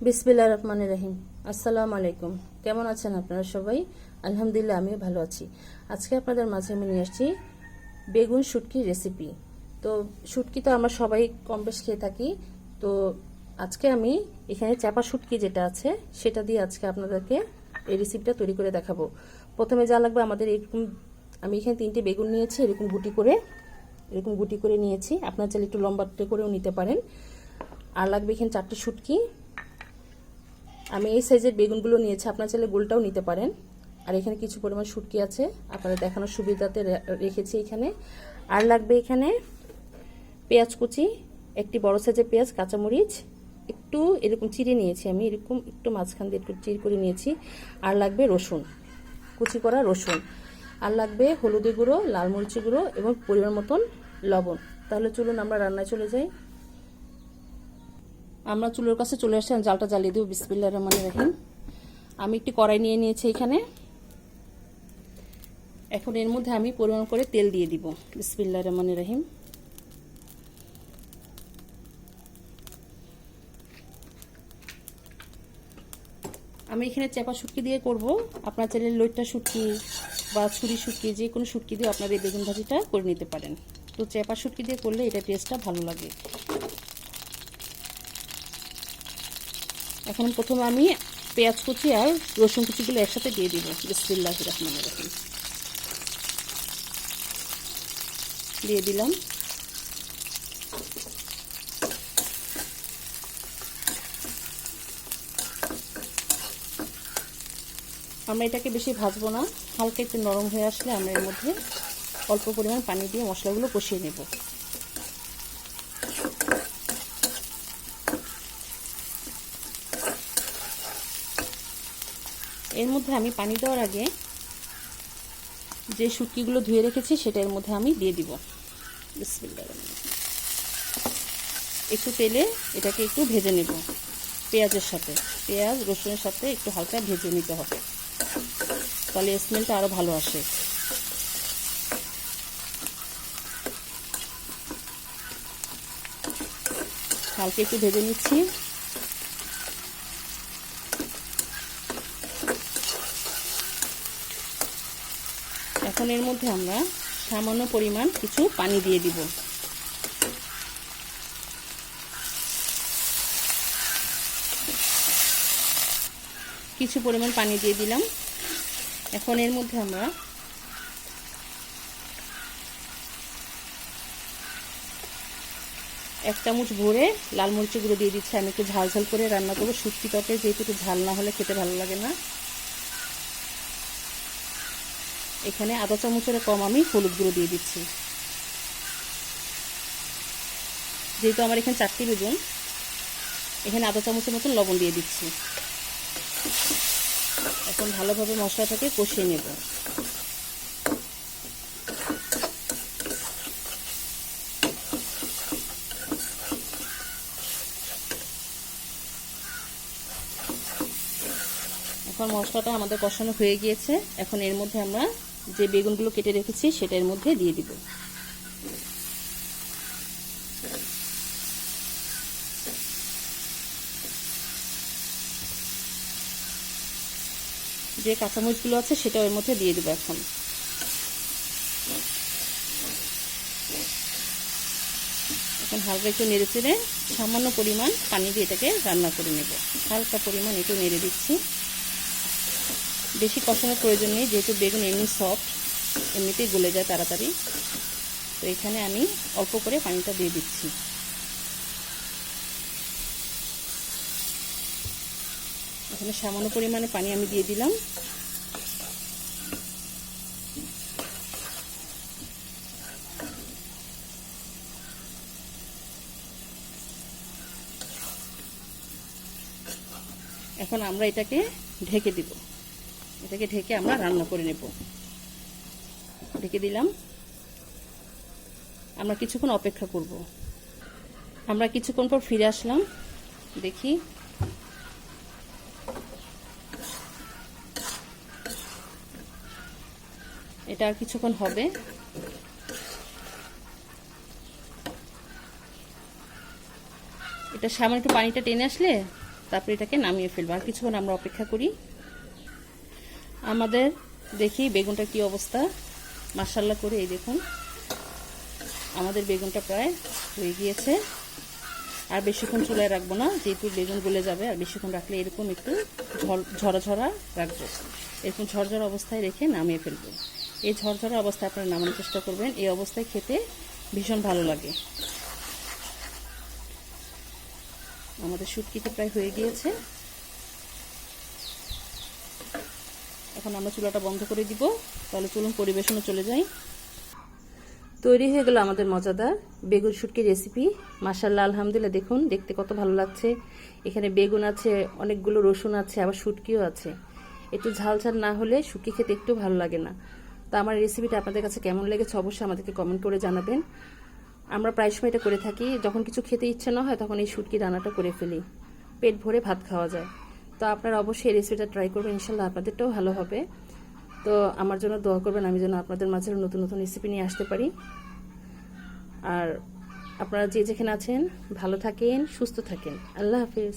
বিসমিল্লাহির রহমানির রহিম। আসসালামু আলাইকুম। কেমন আছেন আপনারা সবাই? আলহামদুলিল্লাহ, আমিও ভালো আছি। আজকে আপনাদের মাঝে আমি নিয়ে আসছি বেগুন শুটকি রেসিপি। তো শুটকি তো আমরা সবাই কম বেশ খেয়ে থাকি। তো আজকে আমি এখানে চাপা শুটকি যেটা আছে সেটা দিয়ে আজকে আপনাদেরকে এই রেসিপিটা তৈরি করে দেখাবো। প্রথমে যা লাগবে আমাদের এরকম, আমি এখানে 3টে বেগুন নিয়েছি, এরকম গুটি করে নিয়েছি। আপনারা চাইলে একটু লম্বা করেও নিতে পারেন। আর লাগবে এখানে 4টে শুটকি। আমি এই সাইজের বেগুনগুলো নিয়েছি, আপনারা চাইলে গোলটাও নিতে পারেন। আর এখানে কিছু পরিমাণ শুটকি আছে, আপনাদের দেখানোর সুবিধাতে রেখেছি এখানে। আর লাগবে এখানে পেঁয়াজ কুচি, একটি বড় সাইজের পেঁয়াজ, কাঁচামরিচ একটু এরকম চিড়ে নিয়েছি, আমি এরকম একটু মাঝখান দিয়ে একটু চিড় করে নিয়েছি। আর লাগবে রসুন, কুচি করা রসুন। আর লাগবে হলুদের গুঁড়ো, লাল মরিচের গুঁড়ো এবং পরিমাণ মতন লবণ। তাহলে চলুন আমরা রান্নায় চলে যাই। আমরা চুলোর কাছে চলে আসছি, জালটা জ্বালিয়ে দেব। বিসমিল্লাহির রহমানির রহিম। আমি একটি কড়াই নিয়ে নিয়েছি এখানে। এখন এর মধ্যে আমি পরিমাণ করে তেল দিয়ে দিব। বিসমিল্লাহির রহমানির রহিম। আমি এখানে চাপা শুটকি দিয়ে করব। আপনার চাইলে লইট্টা শুটকি বা ছুরি শুটকি, যে কোনো শুটকি দিয়ে আপনারা এই বেগুন ভাজিটা করে নিতে পারেন। তো চাপা শুটকি দিয়ে করলে এটা টেস্টটা ভালো লাগে। এখন প্রথমে আমি পেঁয়াজ কুচি আর রসুন কুচিগুলো একসাথে দিয়ে দিব। বিসমিল্লাহির রহমানির রহিম। দিয়ে দিলাম। আমরা এটাকে বেশি ভাজবো না, হালকা একটু নরম হয়ে আসলে আমরা এর মধ্যে অল্প পরিমাণ পানি দিয়ে মশলাগুলো কষিয়ে নেব। এর মধ্যে আমি পানি দেওয়ার আগে যে শুটকিগুলো ধুয়ে রেখেছি সেটা এর মধ্যে আমি দিয়ে দিব। বিসমিল্লাহির রহমানির রহিম। একটু তেলে এটাকে একটু ভেজে নেব, পেঁয়াজের সাথে, পেঁয়াজ রসুনের সাথে একটু হালকা ভেজে নিতে হবে, তাহলে স্মেলটা আরও ভালো আসে। হালকা একটু ভেজে নিচ্ছি। এখন এর মধ্যে আমরা সামান্য পরিমাণ কিছু পানি দিয়ে দিব। কিছু পরিমাণ পানি দিয়ে দিলাম। এখন এর মধ্যে আমরা এক চামচ ভরে লাল মরিচের গুঁড়ো দিয়ে দিচ্ছি। আমি একটু ঝাল ঝাল করে রান্না করবো। শুটকি তরকারি যেহেতু একটু ঝাল না হলে খেতে ভালো লাগে না। এখানে আধা চামচের কম আমি হলুদ গুঁড়ো দিয়ে দিচ্ছি। যেহেতু আমার এখানে 4টি বেগুন, এখানে আধা চামচের মতন লবণ দিয়ে দিচ্ছি। এখন ভালোভাবে মশলাটাকে কষিয়ে নেব। এখন মশলাটা আমাদের কষানো হয়ে গিয়েছে। এখন এর মধ্যে আমরা যে বেগুনগুলো কেটে রেখেছি সেটা এর মধ্যে দিয়ে দিব। যে কাঁচামরিচগুলো আছে সেটা এর মধ্যে দিয়ে দেবো। এখন হালকা একটু নেড়ে চেড়ে সামান্য পরিমাণ পানি দিয়ে এটাকে রান্না করে নেব। হালকা পরিমাণ একটু নেড়ে দিচ্ছি, বেশি কষানোর প্রয়োজন নেই, যেহেতু বেগুন এমনি সফট, এমনিতেই গলে যায় তাড়াতাড়ি। তো এখানে আমি অল্প করে পানিটা দিয়ে দিচ্ছি। এখানে সামান্য পরিমাণে পানি আমি দিয়ে দিলাম। এখন আমরা এটাকে ঢেকে দিব। এটাকে ঢেকে আমরা রান্না করে নেব। ঢেকে দিলাম। আমরা কিছুক্ষণ অপেক্ষা করব। আমরা কিছুক্ষণ পর ফিরে আসলাম। দেখি এটা আর কিছুক্ষণ হবে। এটা সামান্য একটু পানিটা টেনে আসলে তারপরে এটাকে নামিয়ে ফেলবো। আর কিছুক্ষণ আমরা অপেক্ষা করি। আমাদের দেখি বেগুনটা কি অবস্থা। মাশাআল্লাহ করে এই দেখুন আমাদের বেগুনটা প্রায় হয়ে গিয়েছে। আর বেশিক্ষণ চুলায় রাখবো না, যেহেতু বেগুন গলে যাবে। আর বেশিক্ষণ রাখলে এরকম একটু ঝরা ঝরা রাখবো। এরকম ঝরঝরা অবস্থায় রেখে নামিয়ে ফেলবো। এই ঝরঝরা অবস্থায় আপনারা নামানোর চেষ্টা করবেন। এই অবস্থায় খেতে ভীষণ ভালো লাগে। আমাদের শুটকিটা প্রায় হয়ে গিয়েছে। এখন আমরা চুলাটা বন্ধ করে দিব। তাহলে চলুন পরিবেশনে চলে যাই। তৈরি হয়ে গেল আমাদের মজাদার বেগুন শুটকি রেসিপি। মাশাআল্লাহ, আলহামদুলিল্লাহ। দেখুন দেখতে কত ভালো লাগছে। এখানে বেগুন আছে, অনেকগুলো রসুন আছে, আবার শুটকিও আছে। একটু ঝাল ঝাল না হলে শুটকি খেতে একটু ভালো লাগে না। তো আমার রেসিপিটা আপনাদের কাছে কেমন লেগেছে অবশ্যই আমাদেরকে কমেন্ট করে জানাবেন। আমরা প্রায় সময় এটা করে থাকি, যখন কিছু খেতে ইচ্ছে না হয় তখন এই শুটকি রান্নাটা করে ফেলি। পেট ভরে ভাত খাওয়া যায়। তো আপনারা অবশ্যই এই রেসিপিটা ট্রাই করবেন, ইনশাল্লাহ আপনাদেরটাও ভালো হবে। তো আমার জন্য দোয়া করবেন, আমি যেন আপনাদের মাঝে নতুন নতুন রেসিপি নিয়ে আসতে পারি। আর আপনারা যে যেখানে আছেন ভালো থাকেন, সুস্থ থাকেন। আল্লাহ হাফেজ।